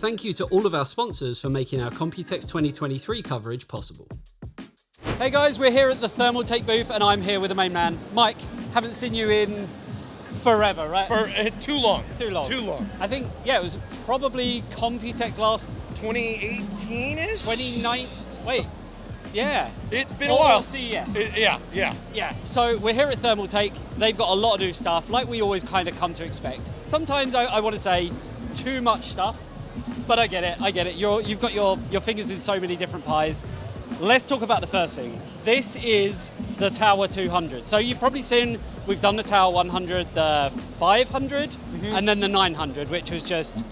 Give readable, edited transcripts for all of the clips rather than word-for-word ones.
Thank you to all of our sponsors for making our Computex 2023 coverage possible. Hey guys, we're here at the Thermaltake booth and I'm here with the main man, Mike. Haven't seen you in forever, right? For too long. Too long. Too long. I think, yeah, it was probably Computex last 2018-ish? 29. Wait. Yeah. It's been a while. Or CES. Yeah. So we're here at Thermaltake. They've got a lot of new stuff, like we always kind of come to expect. Sometimes I want to say too much stuff, but I get it. You've got your fingers in so many different pies. Let's talk about the first thing. This is the Tower 200. So you've probably seen, we've done the Tower 100, the 500, and then the 900, which was just,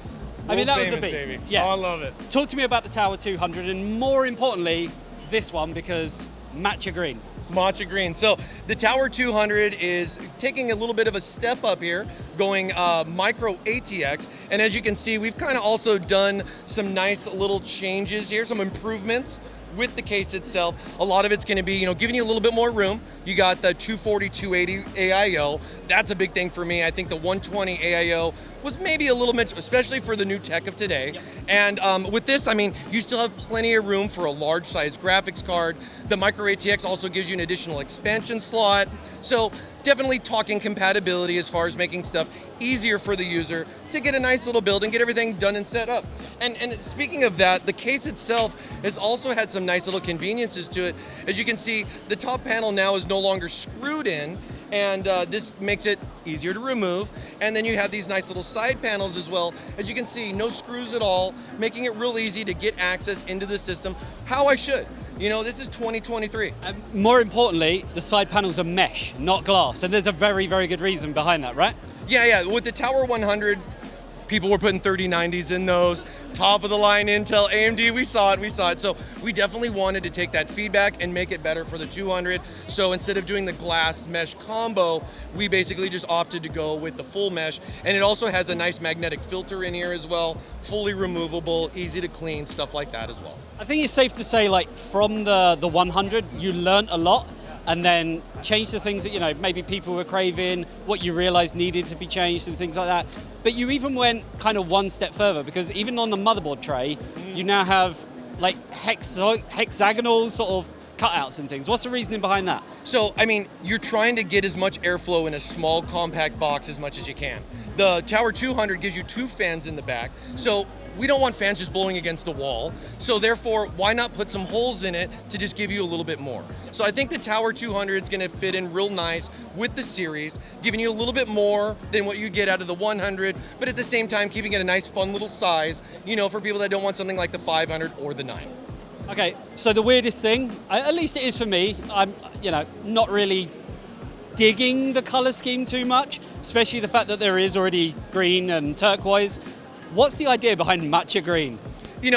I mean, that was a beast. Baby. Yeah. Oh, I love it. Talk to me about the Tower 200, and more importantly, this one, because matcha green. Matcha green. So the Tower 200 is taking a little bit of a step up here, going micro ATX. And as you can see, we've kind of also done some nice little changes here, some improvements with the case itself. A lot of it's going to be, giving you a little bit more room. You got the 240, 280 AIO. That's a big thing for me. I think the 120 AIO was maybe a little bit, especially for the new tech of today. Yep. And with this, I mean, you still have plenty of room for a large size graphics card. The micro ATX also gives you an additional expansion slot. So definitely talking compatibility as far as making stuff easier for the user to get a nice little build and get everything done and set up. And speaking of that, the case itself has also had some nice little conveniences to it. As you can see, the top panel now is no longer screwed in, and this makes it easier to remove. And then you have these nice little side panels as well. As you can see, no screws at all, making it real easy to get access into the system how I should. This is 2023. More importantly, the side panels are mesh, not glass, and there's a very, very good reason behind that, right? Yeah. With the Tower 100, people were putting 3090s in those. Top of the line Intel, AMD, we saw it. So we definitely wanted to take that feedback and make it better for the 200. So instead of doing the glass mesh combo, we basically just opted to go with the full mesh. And it also has a nice magnetic filter in here as well, fully removable, easy to clean, stuff like that as well. I think it's safe to say, like, from the 100, you learned a lot, and then changed the things that, maybe people were craving, what you realized needed to be changed and things like that. But you even went kind of one step further, because even on the motherboard tray, you now have like hexagonal sort of cutouts and things. What's the reasoning behind that? So, I mean, you're trying to get as much airflow in a small compact box as much as you can. The Tower 200 gives you 2 fans in the back. So we don't want fans just blowing against the wall. So therefore, why not put some holes in it to just give you a little bit more? So I think the Tower 200 is going to fit in real nice with the series, giving you a little bit more than what you get out of the 100, but at the same time, keeping it a nice, fun little size, for people that don't want something like the 500 or the 9. Okay, so the weirdest thing, at least it is for me, I'm, not really digging the color scheme too much, especially the fact that there is already green and turquoise. What's the idea behind matcha green? Here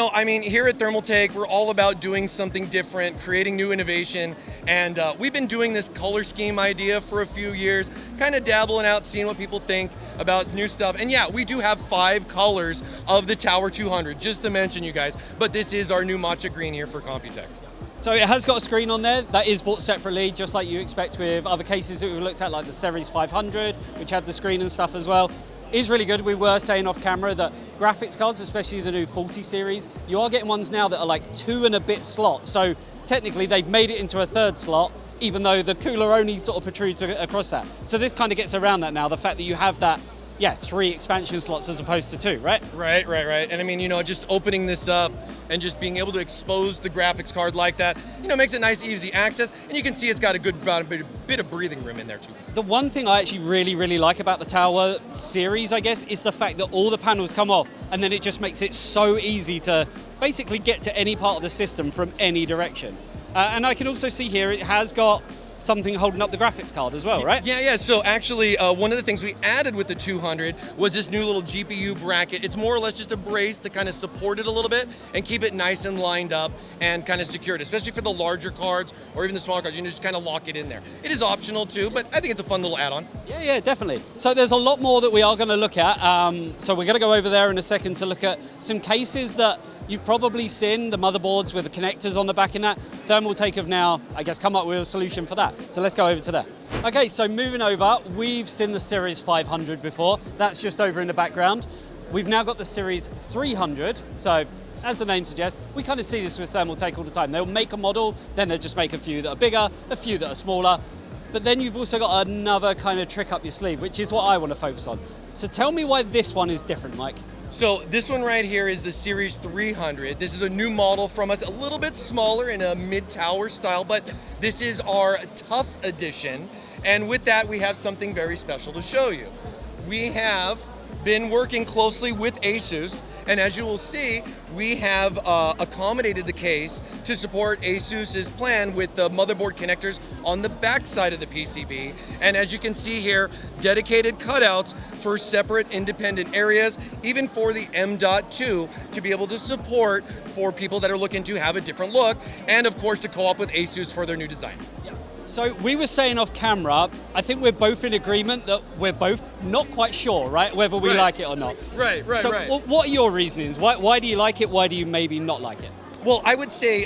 at Thermaltake, we're all about doing something different, creating new innovation, and we've been doing this color scheme idea for a few years, kind of dabbling out, seeing what people think about new stuff. And yeah, we do have 5 colors of the Tower 200, just to mention you guys, but this is our new matcha green here for Computex. So it has got a screen on there that is bought separately, just like you expect with other cases that we've looked at, like the Series 500, which had the screen and stuff as well. Is really good. We were saying off camera that graphics cards, especially the new 40 series, you are getting ones now that are like 2 and a bit slots. So technically they've made it into a 3rd slot, even though the cooler only sort of protrudes across that. So this kind of gets around that now, the fact that you have that, 3 expansion slots as opposed to 2, right? Right. And I mean, just opening this up and just being able to expose the graphics card like that, makes it nice, easy access. And you can see it's got a good bit of breathing room in there too. The one thing I actually really, really like about the Tower series, I guess, is the fact that all the panels come off, and then it just makes it so easy to basically get to any part of the system from any direction. And I can also see here it has got something holding up the graphics card as well, right? Yeah. So actually, one of the things we added with the 200 was this new little GPU bracket. It's more or less just a brace to kind of support it a little bit and keep it nice and lined up and kind of secured, especially for the larger cards or even the smaller cards. You can just kind of lock it in there. It is optional too, but I think it's a fun little add-on. Yeah, definitely. So there's a lot more that we are going to look at. So we're going to go over there in a second to look at some cases that you've probably seen, the motherboards with the connectors on the back in that. Thermaltake have now, I guess, come up with a solution for that. So let's go over to there. Okay, so moving over, we've seen the Series 500 before. That's just over in the background. We've now got the Series 300, so as the name suggests, we kind of see this with Thermaltake all the time. They'll make a model, then they'll just make a few that are bigger, a few that are smaller, but then you've also got another kind of trick up your sleeve, which is what I want to focus on. So tell me why this one is different, Mike. So this one right here is the Series 300. This is a new model from us, a little bit smaller in a mid-tower style, but this is our Tough Edition. And with that, we have something very special to show you. We have been working closely with ASUS, and as you will see, we have accommodated the case to support ASUS's plan with the motherboard connectors on the back side of the PCB. And as you can see here, dedicated cutouts for separate independent areas, even for the M.2 to be able to support for people that are looking to have a different look, and of course to co-op with ASUS for their new design. So we were saying off camera, I think we're both in agreement that we're both not quite sure, right, whether we like it or not. Right. So what are your reasonings? Why do you like it? Why do you maybe not like it? Well, I would say,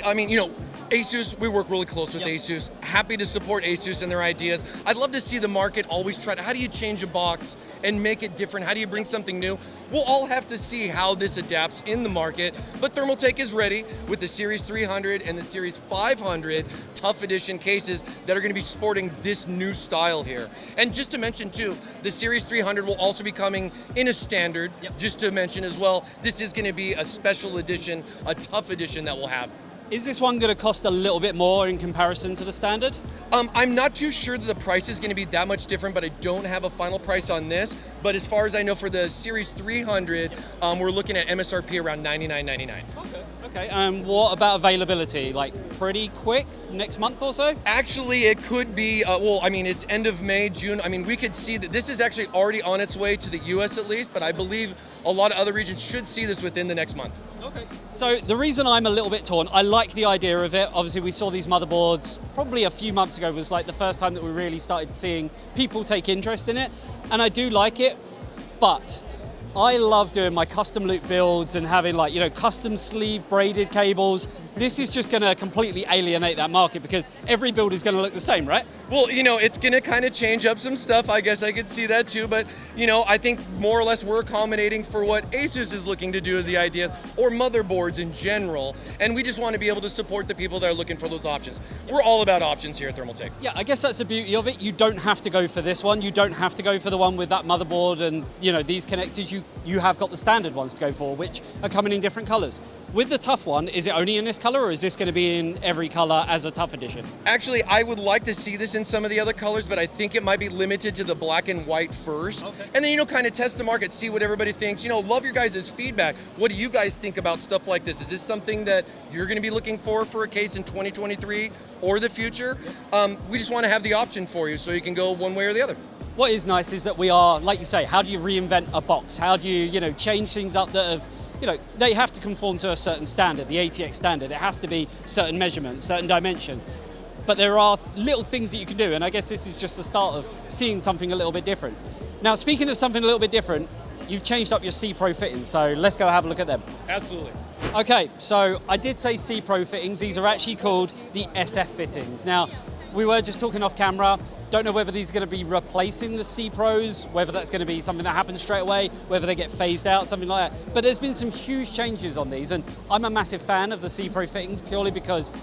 ASUS, we work really close with ASUS. Happy to support ASUS and their ideas. I'd love to see the market always try to, how do you change a box and make it different? How do you bring something new? We'll all have to see how this adapts in the market, but Thermaltake is ready with the Series 300 and the Series 500 Tough Edition cases that are going to be sporting this new style here. And just to mention too, the Series 300 will also be coming in a standard, just to mention as well, this is going to be a special edition, a Tough Edition that we'll have. Is this one going to cost a little bit more in comparison to the standard? I'm not too sure that the price is going to be that much different, but I don't have a final price on this. But as far as I know, for the Series 300, we're looking at MSRP around $99.99. Okay. And what about availability? Like pretty quick, next month or so? Actually, it could be, it's end of May, June. We could see that this is actually already on its way to the US at least, but I believe a lot of other regions should see this within the next month. Okay. So the reason I'm a little bit torn, I like the idea of it. Obviously, we saw these motherboards probably a few months ago, was like the first time that we really started seeing people take interest in it. And I do like it, but I love doing my custom loop builds and having custom sleeve braided cables. This is just going to completely alienate that market because every build is going to look the same, right? Well, it's going to kind of change up some stuff. I guess I could see that too. But, I think more or less we're accommodating for what ASUS is looking to do with the ideas, or motherboards in general. And we just want to be able to support the people that are looking for those options. We're all about options here at Thermaltake. Yeah, I guess that's the beauty of it. You don't have to go for this one. You don't have to go for the one with that motherboard and, these connectors. You have got the standard ones to go for, which are coming in different colors. With the Tough one, is it only in this color, or is this going to be in every color as a Tough Edition? Actually, I would like to see this in some of the other colors, but I think it might be limited to the black and white first. Okay. And then, kind of test the market, see what everybody thinks. Love your guys' feedback. What do you guys think about stuff like this? Is this something that you're going to be looking for a case in 2023 or the future? We just want to have the option for you so you can go one way or the other. What is nice is that we are, like you say, how do you reinvent a box? How do you, change things up that have, they have to conform to a certain standard, the ATX standard. It has to be certain measurements, certain dimensions. But there are little things that you can do, and I guess this is just the start of seeing something a little bit different. Now, speaking of something a little bit different, you've changed up your C Pro fittings, so let's go have a look at them. Absolutely. Okay, so I did say C Pro fittings. These are actually called the SF fittings. Now, we were just talking off camera. Don't know whether these are going to be replacing the C Pros, whether that's going to be something that happens straight away, whether they get phased out, something like that. But there's been some huge changes on these, and I'm a massive fan of the C Pro fittings purely because,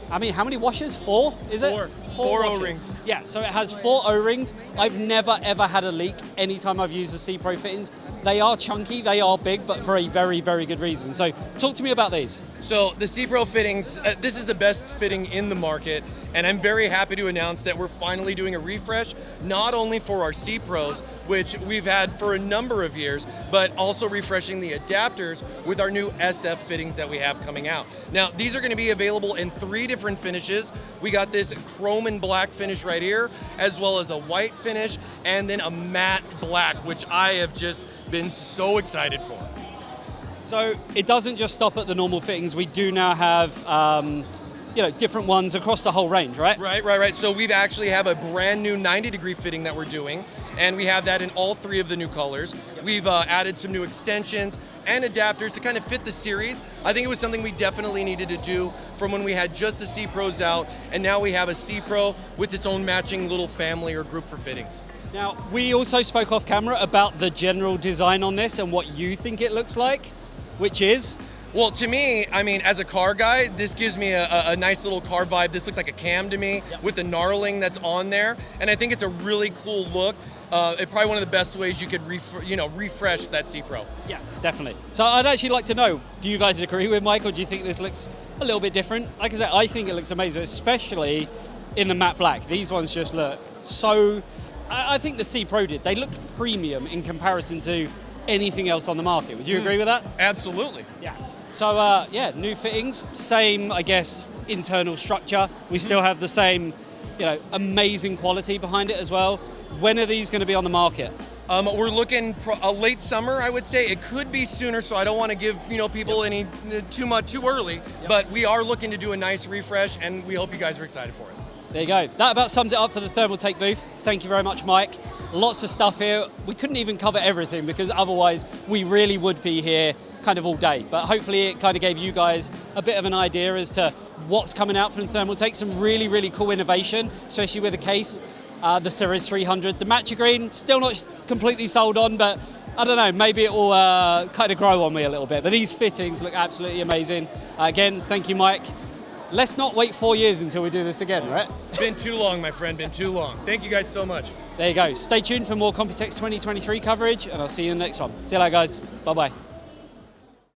how many washers? 4, is it? 4 O-rings. Yeah, so it has 4 O-rings. I've never ever had a leak anytime I've used the C Pro fittings. They are chunky, they are big, but for a very, very good reason. So talk to me about these. So the C Pro fittings, this is the best fitting in the market, and I'm very happy to announce that we're finally doing a refresh, not only for our C Pros, which we've had for a number of years, but also refreshing the adapters with our new SF fittings that we have coming out. Now, these are going to be available in 3 different finishes. We got this chrome and black finish right here, as well as a white finish, and then a matte black, which I have just been so excited for. So it doesn't just stop at the normal fittings. We do now have different ones across the whole range, right? Right. So we've actually have a brand new 90-degree fitting that we're doing, and we have that in all 3 of the new colors. We've added some new extensions and adapters to kind of fit the series. I think it was something we definitely needed to do from when we had just the C Pros out, and now we have a C Pro with its own matching little family or group for fittings. Now, we also spoke off camera about the general design on this and what you think it looks like, which is? Well, to me, I mean, as a car guy, this gives me a nice little car vibe. This looks like a cam to me with the gnarling that's on there. And I think it's a really cool look. It's probably one of the best ways you could refresh that C Pro. Yeah, definitely. So I'd actually like to know, do you guys agree with Mike, or do you think this looks a little bit different? Like I said, I think it looks amazing, especially in the matte black. These ones just look so... I think the C Pro did. They look premium in comparison to anything else on the market. Would you agree with that? Absolutely. Yeah. So, yeah, new fittings, same, I guess, internal structure. We still have the same, amazing quality behind it as well. When are these going to be on the market? We're looking a late summer, I would say. It could be sooner, so I don't want to give people any too early. But we are looking to do a nice refresh, and we hope you guys are excited for it. There you go. That about sums it up for the Thermaltake booth. Thank you very much, Mike. Lots of stuff here. We couldn't even cover everything because otherwise we really would be here kind of all day. But hopefully it kind of gave you guys a bit of an idea as to what's coming out from Thermaltake. Some really, really cool innovation, especially with the case, the Series 300. The matcha green, still not completely sold on, but I don't know, maybe it will kind of grow on me a little bit. But these fittings look absolutely amazing. Again, thank you, Mike. Let's not wait 4 years until we do this again, right? Been too long, my friend, been too long. Thank you guys so much. There you go. Stay tuned for more Computex 2023 coverage, and I'll see you in the next one. See you later, guys. Bye-bye.